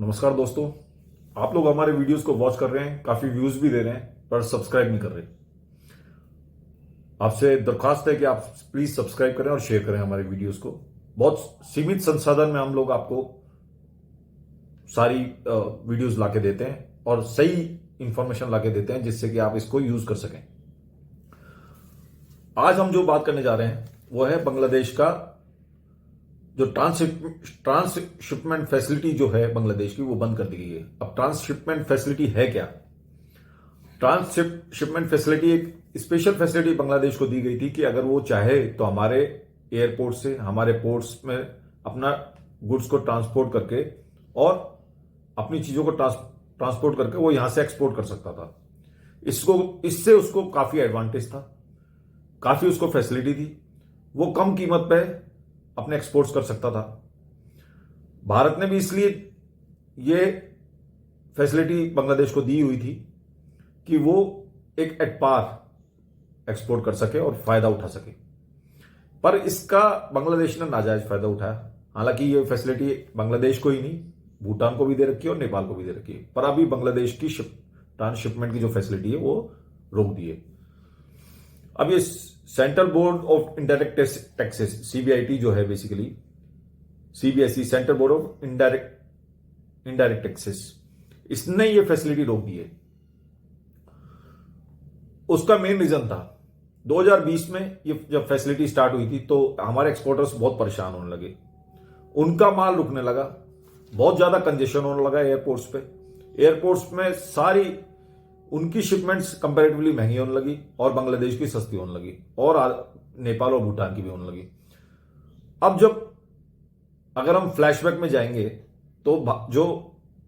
नमस्कार दोस्तों। आप लोग हमारे वीडियोस को वॉच कर रहे हैं, काफी व्यूज भी दे रहे हैं, पर सब्सक्राइब नहीं कर रहे। आपसे दरखास्त है कि आप प्लीज सब्सक्राइब करें और शेयर करें हमारे वीडियोस को। बहुत सीमित संसाधन में हम लोग आपको सारी वीडियोस लाके देते हैं और सही इंफॉर्मेशन लाके देते हैं जिससे कि आप इसको यूज कर सकें। आज हम जो बात करने जा रहे हैं वो है बांग्लादेश का जो ट्रांसशिपमेंट फैसिलिटी जो है बांग्लादेश की, वो बंद कर दी गई है। अब ट्रांसशिपमेंट फैसिलिटी है क्या? ट्रांसशिपमेंट फैसिलिटी एक स्पेशल फैसिलिटी बांग्लादेश को दी गई थी कि अगर वो चाहे तो हमारे एयरपोर्ट से, हमारे पोर्ट्स में अपना गुड्स को ट्रांसपोर्ट करके और अपनी चीजों को ट्रांसपोर्ट करके वो यहां से एक्सपोर्ट कर सकता था। इससे उसको काफी एडवांटेज था, काफी उसको फैसिलिटी थी। वो कम कीमत पे अपने एक्सपोर्ट्स कर सकता था। भारत ने भी इसलिए ये फैसिलिटी बांग्लादेश को दी हुई थी कि वो एक एट पार एक्सपोर्ट कर सके और फायदा उठा सके। पर इसका बांग्लादेश ने नाजायज फायदा उठाया। हालांकि ये फैसिलिटी बांग्लादेश को ही नहीं, भूटान को भी दे रखी है और नेपाल को भी दे रखी है। पर अभी बांग्लादेश की ट्रांसशिपमेंट की जो फैसिलिटी है वो रोक दी है। अब ये central board of indirect taxes, CBIT जो है, basically CBSE, central board of indirect taxes, इसने ये फैसिलिटी रोक दी है। उसका मेन रीजन था 2020 में ये जब फैसिलिटी स्टार्ट हुई थी तो हमारे एक्सपोर्टर्स बहुत परेशान होने लगे, उनका माल रुकने लगा, बहुत ज्यादा कंजेशन होने लगा एयरपोर्ट्स पे। एयरपोर्ट्स में सारी उनकी शिपमेंट्स कंपैरेटिवली महंगी होने लगी और बांग्लादेश की सस्ती होने लगी और नेपाल और भूटान की भी होने लगी। अब जब अगर हम फ्लैशबैक में जाएंगे तो जो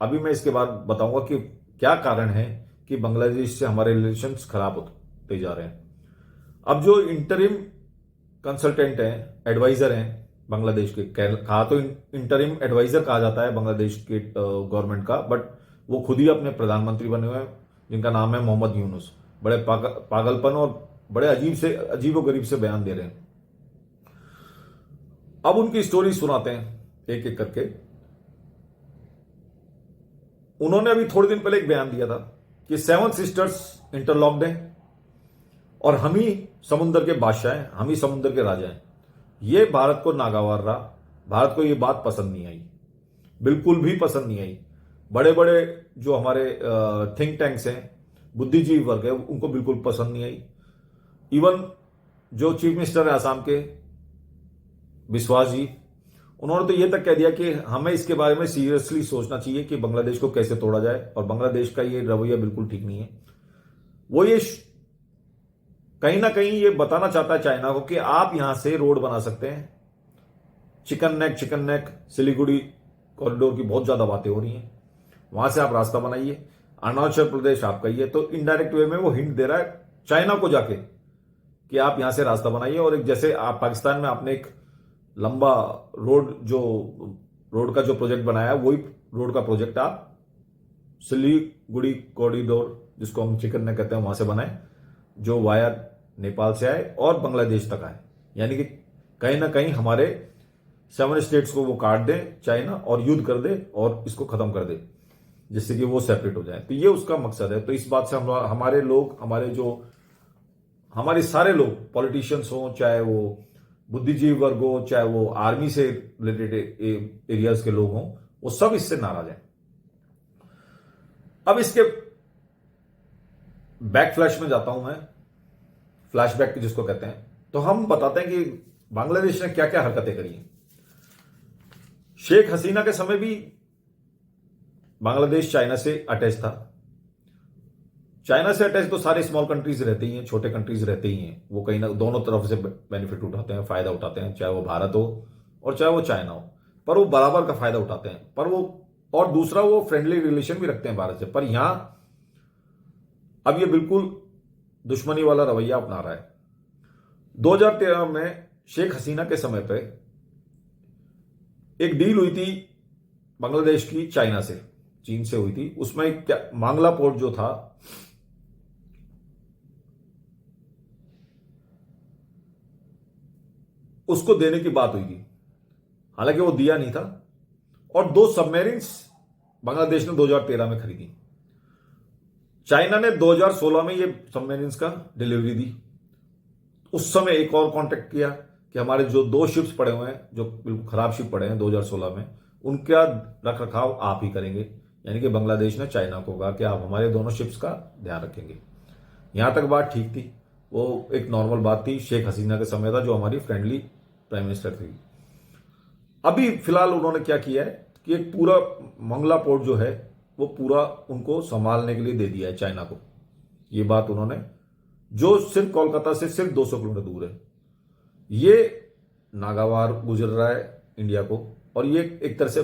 अभी मैं इसके बाद बताऊंगा कि क्या कारण है कि बांग्लादेश से हमारे रिलेशंस खराब होते जा रहे हैं। अब जो इंटरिम कंसल्टेंट हैं, एडवाइजर हैं बांग्लादेश के, कहा तो इंटरिम एडवाइजर कहा जाता है बांग्लादेश के गवर्नमेंट का, बट वो खुद ही अपने प्रधानमंत्री बने हुए हैं जिनका नाम है मोहम्मद यूनुस। बड़े पागलपन और बड़े अजीबो गरीब से बयान दे रहे हैं। अब उनकी स्टोरी सुनाते हैं एक एक करके। उन्होंने अभी थोड़े दिन पहले एक बयान दिया था कि 7 सिस्टर्स इंटरलॉक्ड हैं और हम ही समुद्र के बादशाह हैं, हम ही समुद्र के राजा हैं। ये भारत को नागवार रहा। भारत को ये बात पसंद नहीं आई, बिल्कुल भी पसंद नहीं आई। बड़े बड़े जो हमारे थिंक टैंक्स हैं, बुद्धिजीवी वर्ग है, उनको बिल्कुल पसंद नहीं आई। इवन जो चीफ मिनिस्टर है आसाम के, विश्वास जी, उन्होंने तो यह तक कह दिया कि हमें इसके बारे में सीरियसली सोचना चाहिए कि बांग्लादेश को कैसे तोड़ा जाए और बांग्लादेश का ये रवैया बिल्कुल ठीक नहीं है। वो ये कहीं ना कहीं ये बताना चाहता है चाइना को कि आप यहां से रोड बना सकते हैं। चिकन नेक सिलीगुड़ी कॉरिडोर की बहुत ज्यादा बातें हो रही हैं, वहां से आप रास्ता बनाइए, अरुणाचल प्रदेश आपका ही है। तो इनडायरेक्ट वे में वो हिंट दे रहा है चाइना को जाके कि आप यहां से रास्ता बनाइए। और एक जैसे आप पाकिस्तान में आपने एक लंबा रोड का जो प्रोजेक्ट बनाया, वही रोड का प्रोजेक्ट आप सिलीगुड़ी कॉरिडोर, जिसको हम चिकन नेक कहते हैं, वहां से बनाए, जो वाया नेपाल से आए और बांग्लादेश तक आए। यानी कि कहीं ना कहीं हमारे 7 स्टेट्स को वो काट दे चाइना और युद्ध कर दे और इसको खत्म कर दे, जिससे कि वो सेपरेट हो जाए। तो ये उसका मकसद है। तो इस बात से हमारे लोग, हमारे सारे लोग, पॉलिटिशियंस हो, चाहे वो बुद्धिजीवी वर्ग हो, चाहे वो आर्मी से रिलेटेड एरियाज के लोग हों, वो सब इससे नाराज हैं। अब इसके बैक फ्लैश में जाता हूं मैं, फ्लैशबैक जिसको कहते हैं। तो हम बताते हैं कि बांग्लादेश ने क्या क्या हरकतें करी हैं। शेख हसीना के समय भी बांग्लादेश चाइना से अटैच था। चाइना से अटैच तो सारे स्मॉल कंट्रीज रहते ही हैं, छोटे कंट्रीज रहते ही हैं। वो कहीं ना दोनों तरफ से बेनिफिट उठाते हैं, फायदा उठाते हैं, चाहे वो भारत हो और चाहे वो चाइना हो, पर वो बराबर का फायदा उठाते हैं। पर वो, और दूसरा, वो फ्रेंडली रिलेशन भी रखते हैं भारत से। पर यहां अब ये बिल्कुल दुश्मनी वाला रवैया अपना रहा है। 2013 में शेख हसीना के समय पे एक डील हुई थी बांग्लादेश की चाइना से, चीन से हुई थी। उसमें क्या, मांगला पोर्ट जो था, उसको देने की बात हुई थी। हालांकि वो दिया नहीं था। और 2 सबमेरिन्स बांग्लादेश ने 2013 में खरीदी। चाइना ने 2016 में ये सबमरीन्स का डिलीवरी दी। उस समय एक और कॉन्टेक्ट किया कि हमारे जो 2 शिप्स पड़े हुए हैं, जो बिल्कुल खराब शिप पड़े हैं 2016 में, उनका रख रखाव आप ही करेंगे। यानी कि बांग्लादेश ने चाइना को कहा कि आप हमारे दोनों शिप्स का ध्यान रखेंगे। यहां तक बात ठीक थी, वो एक नॉर्मल बात थी, शेख हसीना के समय था, जो हमारी फ्रेंडली प्राइम मिनिस्टर थी। अभी फिलहाल उन्होंने क्या किया है कि एक पूरा मंगला पोर्ट जो है वो पूरा उनको संभालने के लिए दे दिया है चाइना को। ये बात उन्होंने, जो सिर्फ कोलकाता से सिर्फ 200 किलोमीटर दूर है, ये नागावार गुजर रहा है इंडिया को, और ये एक तरह से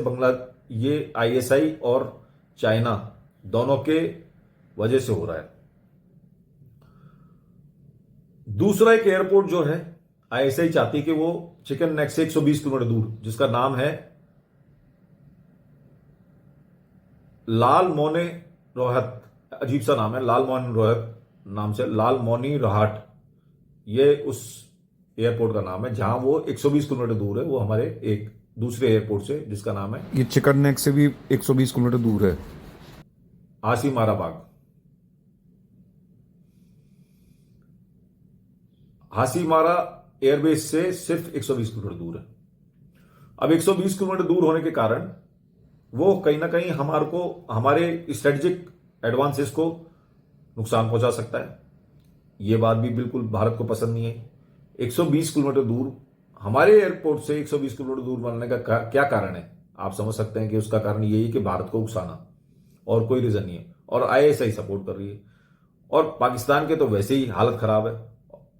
ये आईएसआई और चाइना दोनों के वजह से हो रहा है। दूसरा एक एयरपोर्ट जो है, आईएसआई चाहती कि वो चिकन नेक से 120 किलोमीटर दूर, जिसका नाम है लाल मोने रोहत, अजीब सा नाम है, लाल मोने रोहत नाम से, लाल मोनी रोहाट, ये उस एयरपोर्ट का नाम है, जहां वो 120 किलोमीटर दूर है, वो हमारे एक दूसरे एयरपोर्ट से, जिसका नाम है, ये चिकन नेक से भी 120 किलोमीटर दूर है, हासीमारा बाग। हासीमारा एयरबेस से सिर्फ 120 किलोमीटर दूर है। अब 120 किलोमीटर दूर होने के कारण वो कहीं ना कहीं हमारे स्ट्रेटेजिक एडवांसेस को नुकसान पहुंचा सकता है। ये बात भी बिल्कुल भारत को पसंद नहीं है। 120 किलोमीटर दूर, हमारे एयरपोर्ट से 120 किलोमीटर दूर बनने का क्या कारण है? आप समझ सकते हैं कि उसका कारण यही है कि भारत को उकसाना, और कोई रीजन नहीं है। और आईएसआई सपोर्ट कर रही है, और पाकिस्तान के तो वैसे ही हालत खराब है,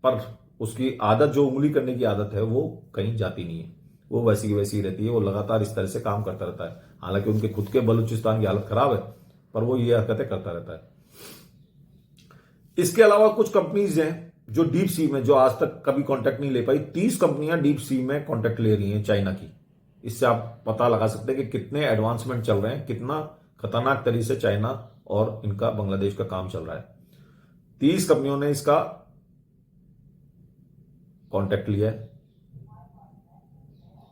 पर उसकी आदत, जो उंगली करने की आदत है, वो कहीं जाती नहीं है, वो वैसी की वैसी ही रहती है। वो लगातार इस तरह से काम करता रहता है। हालांकि उनके खुद के बलूचिस्तान की हालत खराब है, पर वो ये हरकतें करता रहता है। इसके अलावा कुछ कंपनीज हैं जो डीप सी में, जो आज तक कभी कॉन्टेक्ट नहीं ले पाई, 30 कंपनियां डीप सी में कॉन्टेक्ट ले रही हैं चाइना की। इससे आप पता लगा सकते हैं कि कितने एडवांसमेंट चल रहे हैं, कितना खतरनाक तरीके से चाइना और इनका बांग्लादेश का काम चल रहा है। 30 कंपनियों ने इसका कॉन्टेक्ट लिया है।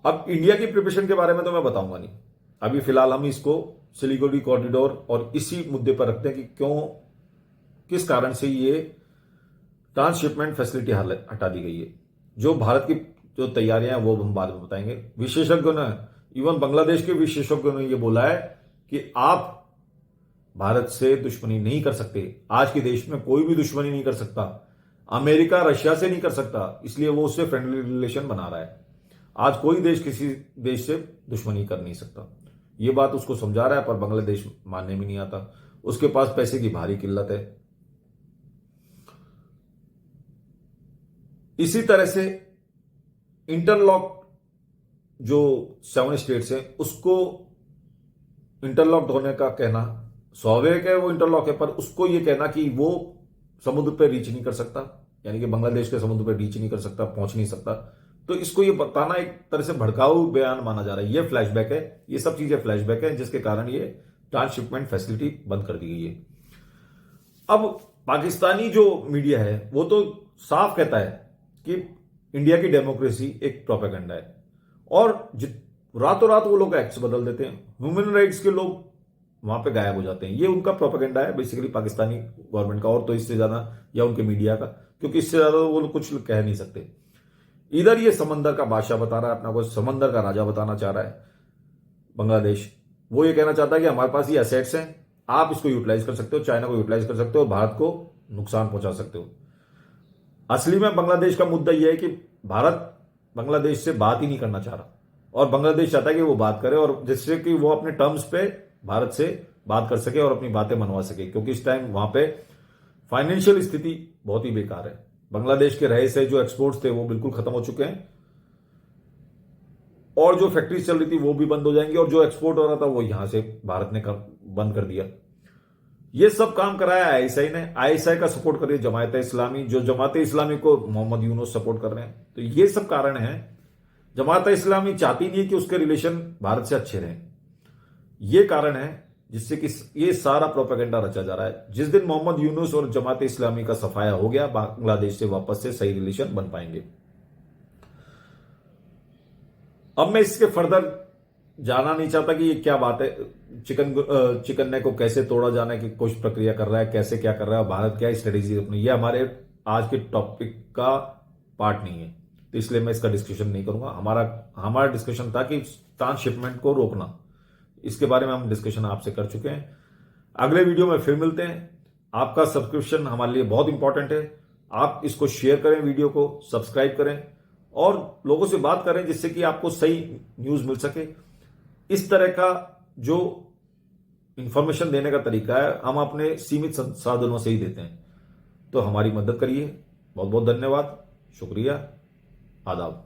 अब इंडिया की प्रिपरेशन के बारे में तो मैं बताऊंगा नहीं, अभी फिलहाल हम इसको सिलीगुड़ी कॉरिडोर और इसी मुद्दे पर रखते हैं कि किस कारण से ये ट्रांसशिपमेंट फैसिलिटी हटा दी गई है। जो भारत की जो तैयारियां हैं वो हम बाद में बताएंगे। विशेषज्ञों ने, इवन बांग्लादेश के विशेषज्ञों ने ये बोला है कि आप भारत से दुश्मनी नहीं कर सकते। आज के देश में कोई भी दुश्मनी नहीं कर सकता। अमेरिका रशिया से नहीं कर सकता, इसलिए वो उससे फ्रेंडली रिलेशन बना रहा है। आज कोई देश किसी देश से दुश्मनी कर नहीं सकता। ये बात उसको समझा रहा है, पर बांग्लादेश मानने में नहीं आता। उसके पास पैसे की भारी किल्लत है। इसी तरह से इंटरलॉक, जो 7 स्टेट्स हैं, उसको इंटरलॉक्ड होने का कहना स्वाभाविक है, वो इंटरलॉक है, पर उसको ये कहना कि वो समुद्र पे रीच नहीं कर सकता, यानी कि बांग्लादेश के समुद्र पे रीच नहीं कर सकता, पहुंच नहीं सकता, तो इसको ये बताना एक तरह से भड़काऊ बयान माना जा रहा है। ये फ्लैशबैक है, ये सब चीजें फ्लैशबैक है, जिसके कारण ये ट्रांसशिपमेंट फैसिलिटी बंद कर दी गई है। अब पाकिस्तानी जो मीडिया है वो तो साफ कहता है कि इंडिया की डेमोक्रेसी एक प्रोपेगेंडा है, और रातों रात वो लोग एक्ट्स बदल देते हैं। ह्यूमन राइट्स के लोग वहां पे गायब हो जाते हैं। ये उनका प्रोपेगेंडा है बेसिकली, पाकिस्तानी गवर्नमेंट का, और तो इससे ज्यादा, या उनके मीडिया का, क्योंकि इससे ज्यादा वो लोग कुछ कह नहीं सकते। इधर ये समंदर का बादशाह बता रहा है अपना को, समंदर का राजा बताना चाह रहा है बांग्लादेश। वो ये कहना चाहता है कि हमारे पास ये एसेट्स हैं, आप इसको यूटिलाइज कर सकते हो, चाइना को यूटिलाइज कर सकते हो, भारत को नुकसान पहुंचा सकते हो। असली में बांग्लादेश का मुद्दा यह है कि भारत बांग्लादेश से बात ही नहीं करना चाह रहा, और बांग्लादेश चाहता है कि वो बात करे, और जिससे कि वो अपने टर्म्स पे भारत से बात कर सके और अपनी बातें मनवा सके, क्योंकि इस टाइम वहां पे फाइनेंशियल स्थिति बहुत ही बेकार है। बांग्लादेश के रहे से जो एक्सपोर्ट्स थे वो बिल्कुल खत्म हो चुके हैं, और जो फैक्ट्रीज चल रही थी वो भी बंद हो जाएंगी, और जो एक्सपोर्ट हो रहा था वो यहां से भारत ने बंद कर दिया। ये सब काम कराया आईएसआई ने। आईएसआई का सपोर्ट कर रही है जमात इस्लामी, जो जमात इस्लामी को मोहम्मद यूनुस सपोर्ट कर रहे हैं। तो ये सब कारण है। जमात इस्लामी चाहती नहीं कि उसके रिलेशन भारत से अच्छे रहें। ये कारण है जिससे कि ये सारा प्रोपेगेंडा रचा जा रहा है। जिस दिन मोहम्मद यूनुस और जमात इस्लामी का सफाया हो गया, बांग्लादेश से वापस से सही रिलेशन बन पाएंगे। अब मैं इसके फर्दर जानना नहीं चाहता कि ये क्या बात है, चिकन नेक को कैसे तोड़ा जाने की कुछ प्रक्रिया कर रहा है, कैसे क्या कर रहा है, भारत क्या स्ट्रेटेजी अपनी, ये हमारे आज के टॉपिक का पार्ट नहीं है। तो इसलिए मैं इसका डिस्कशन नहीं करूंगा। हमारा डिस्कशन था कि ट्रांसशिपमेंट को रोकना, इसके बारे में हम डिस्कशन आपसे कर चुके हैं। अगले वीडियो में फिर मिलते हैं। आपका सब्सक्रिप्शन हमारे लिए बहुत इंपॉर्टेंट है। आप इसको शेयर करें, वीडियो को सब्सक्राइब करें और लोगों से बात करें जिससे कि आपको सही न्यूज मिल सके। इस तरह का जो इंफॉर्मेशन देने का तरीका है हम अपने सीमित संसाधनों से ही देते हैं, तो हमारी मदद करिए। बहुत बहुत धन्यवाद, शुक्रिया, आदाब।